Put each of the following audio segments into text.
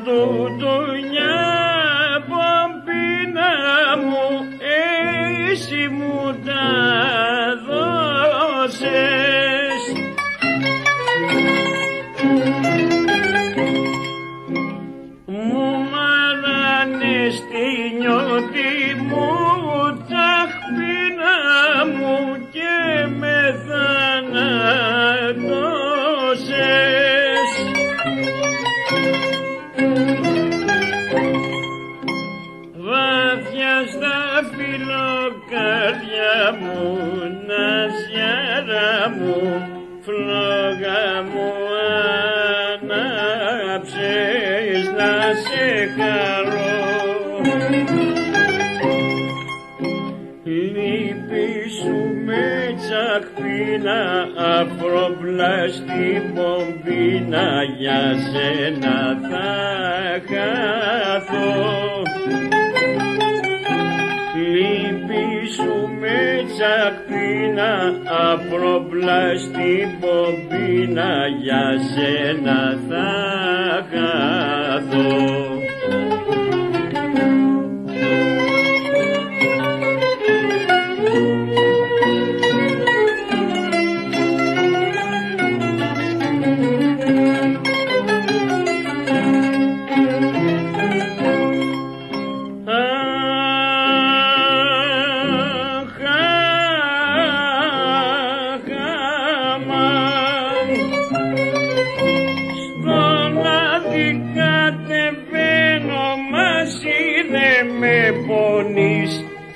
του δουλειά πομπίνα μου, εσύ μου τα δώσες. Μου μάρανες τη νιώτη μου, τσαχπίνα μου και με θανατώσες. Βάθια στα φιλοκάρδια μου, ναζιάρα μου, φλόγα μου ανάψες να σε χαρώ. Λύπη σου με τσαχπίνα, αφροπλάστη πομπίνα, για σένα θα χαθώ. Λύπη σου με τσαχπίνα, αφροπλάστη πομπίνα, για σένα θα χαθώ.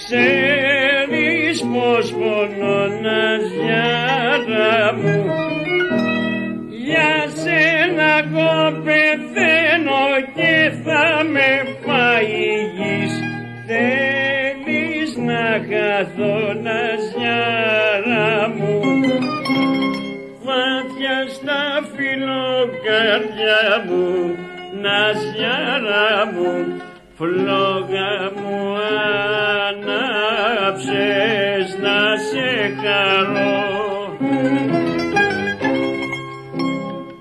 Ξέρεις πως πονώ, ναζιάρα μου, για σένα εγώ πεθαίνω και θα με πάει η γης. Θέλεις να χαθώ, ναζιάρα μου, βάθια στα φιλοκάρδια μου, ναζιάρα μου, φλόγα μου ανάψες να σε χαρώ.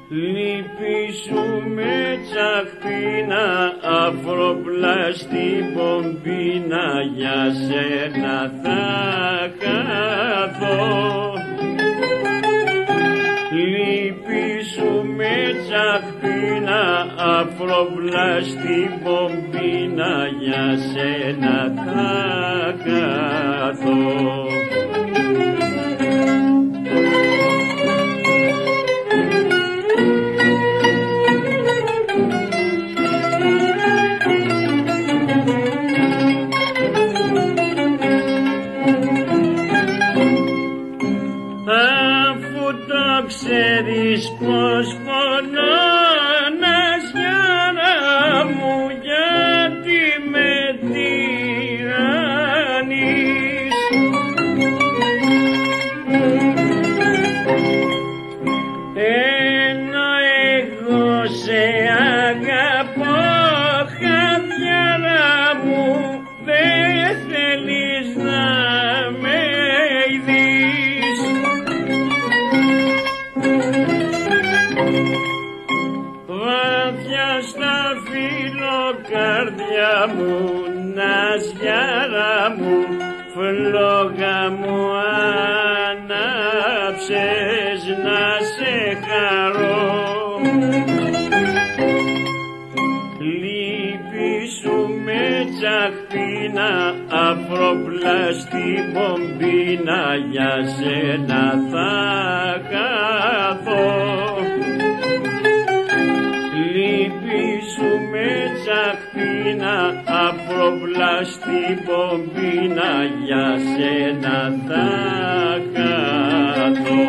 Λύπη σου με τσαχπίνα, αφροπλάστη πομπίνα, για σένα θα χαθώ. Λύπη σου με τσαχπίνα, αφροπλάστη πομπίνα, για σένα θα χαθώ. Αφού το ξέρεις πως πονώ, ναζιάρα μου, γιατί με τυραννείς. Ενώ εγώ σε αγαπώ, χαδιάρα μου, δεν θέλεις να με ειδείς. Βάθια στα φιλοκάρδια μου, ναζιάρα μου, φλόγα μου ανάψες να σε χαρώ. Λύπη σου με τσαχπίνα, αφροπλάστη πομπίνα, για σένα θα χαθώ. Λύπη σου με τσαχπίνα, αφροπλάστη πομπίνα, για σένα θα χαθώ.